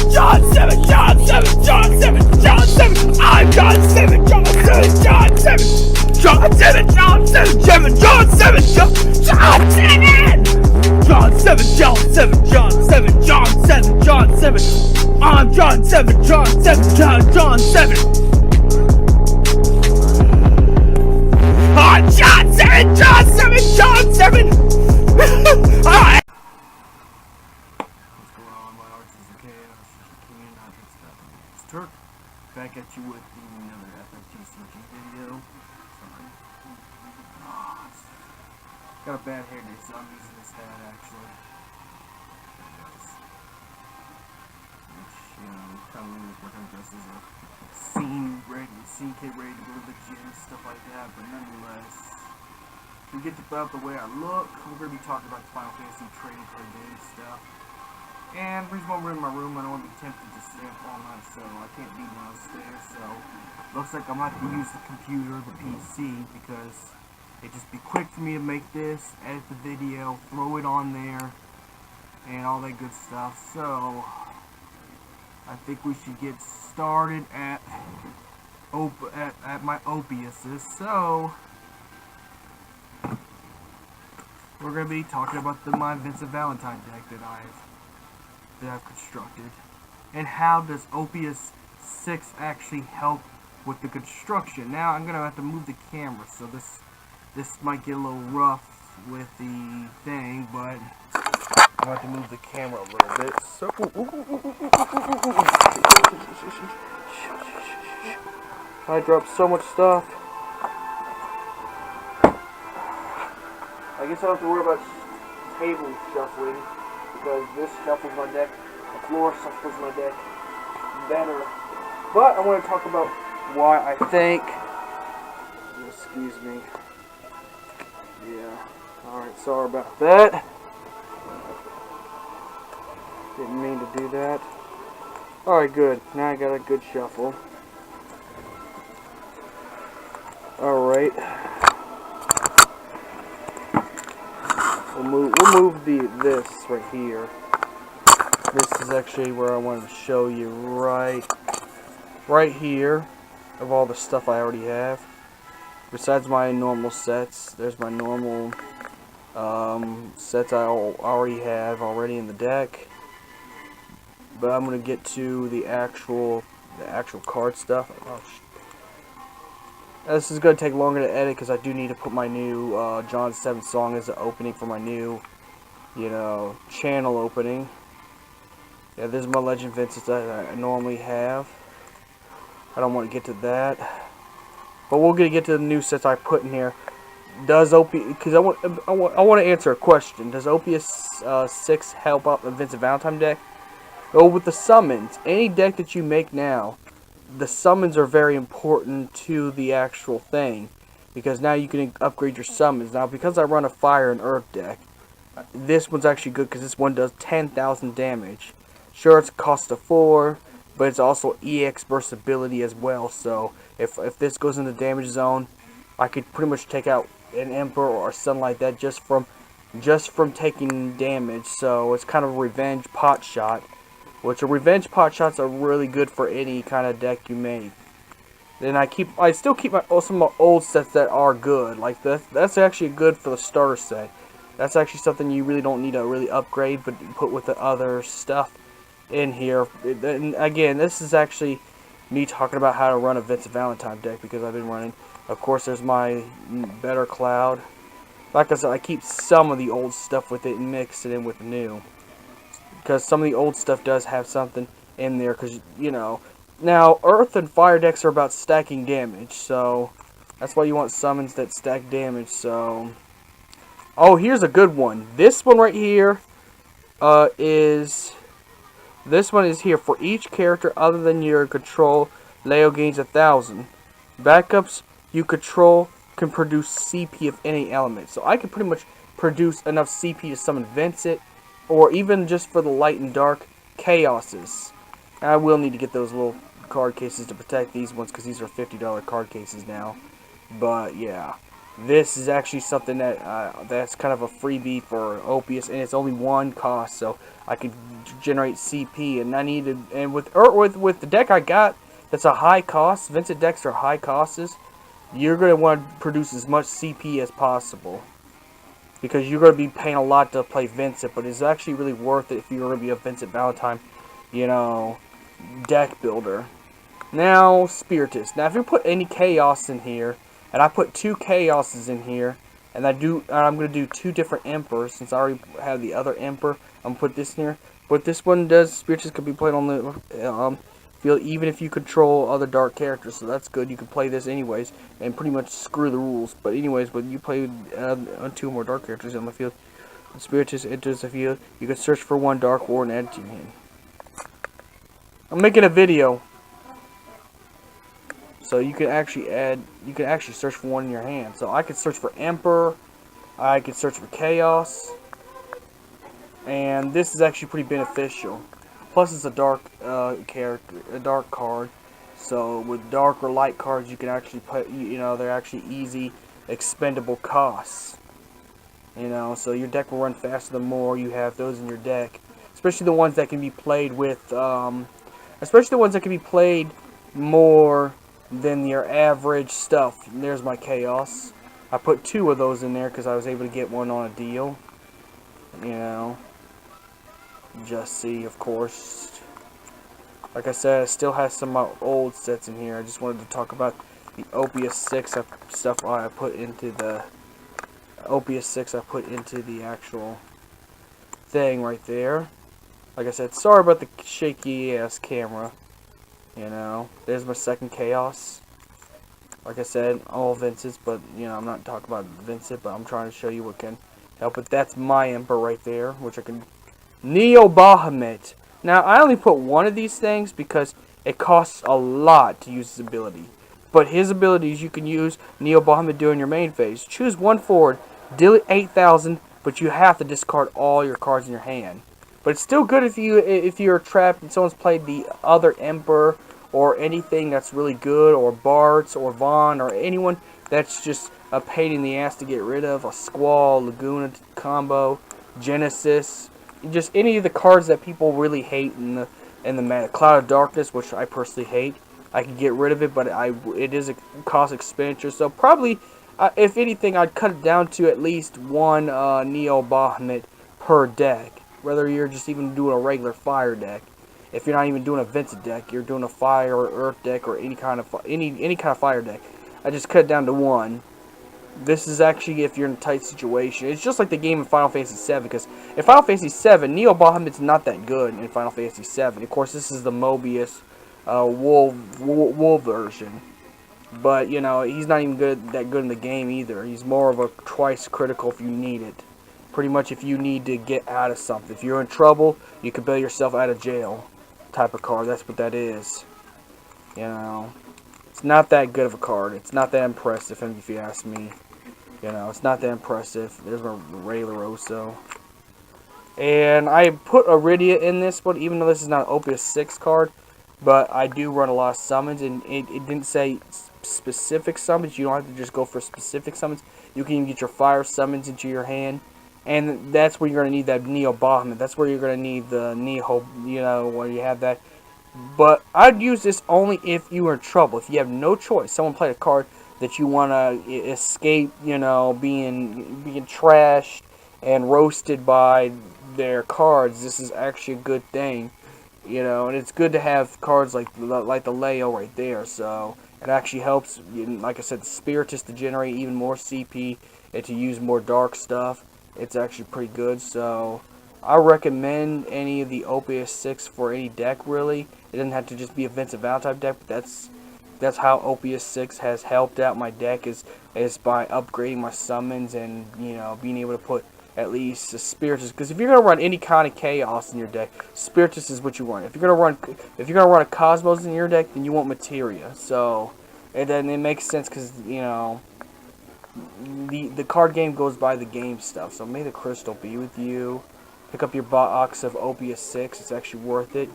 John 7, John 7, John 7, John 7. I'm John 7, John 7, John 7, John 7, John 7, John 7, John 7, John 7, John 7, John 7, John 7, John 7. I'm John 7, John 7, John 7. I'm John 7, John 7, John 7. Alright. What's going on, my arts is the chaos, it's Turk, back at you with another FFTCG video. Sorry. Got a bad hair day, so I'm using this hat actually. Which, kind of looks like I'm dressed as a scene kid ready to go to the gym, stuff like that, but nonetheless, to get about the way I look, we're going to be talking about the Final Fantasy trading card game stuff. And the reason why we're in my room, I don't want to be tempted to stay up all night, so I can't be downstairs, so looks like I'm going to have to use the computer, the PC, because it'd just be quick for me to make this, edit the video, throw it on there, and all that good stuff. So I think we should get started at my Opuises. So we're going to be talking about my Vincent Valentine deck that I've constructed, and how does Opuis 6 actually help with the construction. Now I'm going to have to move the camera, so this might get a little rough with the thing, but I'm going to have to move the camera a little bit. So I dropped so much stuff. I guess I don't have to worry about table shuffling, because this shuffles my deck, the floor shuffles my deck better. But I want to talk about why I think, excuse me, yeah, alright, sorry about that, didn't mean to do that. Alright, good, now I got a good shuffle. Alright, we'll move this right here. This is actually where I wanted to show you right here of all the stuff I already have. Besides my normal sets, there's my normal sets I already have in the deck. But I'm gonna get to the actual card stuff. This is gonna take longer to edit because I do need to put my new John 7 song as the opening for my new, channel opening. Yeah, this is my Legend Vincent that I normally have. I don't want to get to that, but we're gonna get to the new sets I put in here. Does Opuis? Because I want to answer a question. Does Opuis 6 help out the Vincent Valentine deck? Well, with the summons, any deck that you make now, the summons are very important to the actual thing, because now you can upgrade your summons. Now, because I run a fire and earth deck, this one's actually good because this one does 10,000 damage. Sure, it's a cost of 4, but it's also EX burst ability as well. So if this goes in the damage zone, I could pretty much take out an Emperor or something like that just from taking damage. So it's kind of a revenge pot shot, which a revenge pot shots are really good for any kind of deck you make. Then I still keep some of my old sets that are good. Like that's actually good for the starter set. That's actually something you really don't need to really upgrade, but put with the other stuff in here. And again, this is actually me talking about how to run a Vincent Valentine deck, because I've been running. Of course, there's my Better Cloud. Like I said, I keep some of the old stuff with it and mix it in with the new, because some of the old stuff does have something in there. Because now Earth and Fire decks are about stacking damage, so that's why you want summons that stack damage. So, oh, here's a good one. This one right here is here for each character other than your control. Leo gains 1,000. Backups you control can produce CP of any element. So I can pretty much produce enough CP to summon Vincent, or even just for the light and dark chaoses. I will need to get those little card cases to protect these ones, because these are $50 card cases now. But yeah, this is actually something that that's kind of a freebie for Opuis, and it's only one cost, so I could generate CP, and I needed, and with the deck I got, that's a high cost. Vincent decks are high costs. You're gonna want to produce as much CP as possible, because you're gonna be paying a lot to play Vincent, but it's actually really worth it if you're gonna be a Vincent Valentine, you know, deck builder. Now, Spiritus. Now, if you put any Chaos in here, and I put 2 Chaoses in here, and I'm going to do 2 different Emperors, since I already have the other Emperor, I'm going to put this in here. But this one does, Spiritus can be played on the field, even if you control other dark characters, so that's good. You can play this anyways, and pretty much screw the rules. But anyways, when you play 2 more dark characters on the field, when Spiritus enters the field, you can search for 1 Dark War and add it to your hand. I'm making a video. So you can actually search for 1 in your hand. So I could search for Emperor, I could search for Chaos, and this is actually pretty beneficial. Plus it's a dark a dark card. So with dark or light cards, you can actually put, they're actually easy, expendable costs. So your deck will run faster the more you have those in your deck. Especially the ones that can be played with, more than your average stuff. And there's my Chaos. I put 2 of those in there because I was able to get 1 on a deal. Just see, of course. Like I said, I still have some of my old sets in here. I just wanted to talk about the Opuis 6 stuff I put into the actual thing right there. Like I said, sorry about the shaky ass camera. There's my second Chaos. Like I said, all Vincents, but, I'm not talking about Vincent, but I'm trying to show you what can help it. That's my Emperor right there, which I can... Neo Bahamut. Now, I only put 1 of these things because it costs a lot to use his ability. But his abilities, you can use Neo Bahamut during your main phase. Choose 1 forward, deal it 8,000, but you have to discard all your cards in your hand. But it's still good if you're trapped and someone's played the other Emperor or anything that's really good, or Bart's or Vaughn or anyone that's just a pain in the ass to get rid of. A Squall, Laguna combo, Genesis, just any of the cards that people really hate in the meta. Cloud of Darkness, which I personally hate. I can get rid of it, but it is a cost expenditure. So probably, if anything, I'd cut it down to at least 1 Neo Bahamut per deck. Whether you're just even doing a regular fire deck, if you're not even doing a Vincent deck, you're doing a fire or earth deck or any kind of fire deck. I just cut it down to 1. This is actually if you're in a tight situation. It's just like the game in Final Fantasy VII, because in Final Fantasy VII, Neo Bahamut's not that good in Final Fantasy VII. Of course, this is the Mobius Wool version. But, he's not even that good in the game either. He's more of a twice critical if you need it. Pretty much if you need to get out of something. If you're in trouble, you can bail yourself out of jail type of card. That's what that is. It's not that good of a card. It's not that impressive, if you ask me. It's not that impressive. There's my Ray LaRosso. And I put Iridia in this one, even though this is not an Opuis 6 card. But I do run a lot of summons, and it didn't say specific summons. You don't have to just go for specific summons. You can even get your fire summons into your hand. And that's where you're going to need that Neo Bahamut. That's where you're going to need the Neo, where you have that. But I'd use this only if you are in trouble. If you have no choice, someone played a card that you want to escape, being trashed and roasted by their cards. This is actually a good thing, and it's good to have cards like the Leo right there. So it actually helps, like I said, the Spiritus to generate even more CP and to use more dark stuff. It's actually pretty good. So I recommend any of the Opuis 6 for any deck, really. It doesn't have to just be a Vincent Valentine deck, but that's how Opuis 6 has helped out my deck, is by upgrading my summons and, being able to put at least a Spiritus. Because if you're gonna run any kind of Chaos in your deck, Spiritus is what you want. If you're gonna run a Cosmos in your deck, then you want Materia. So it makes sense, because the card game goes by the game stuff. So may the crystal be with you. Pick up your box of Opuis 6. It's actually worth it.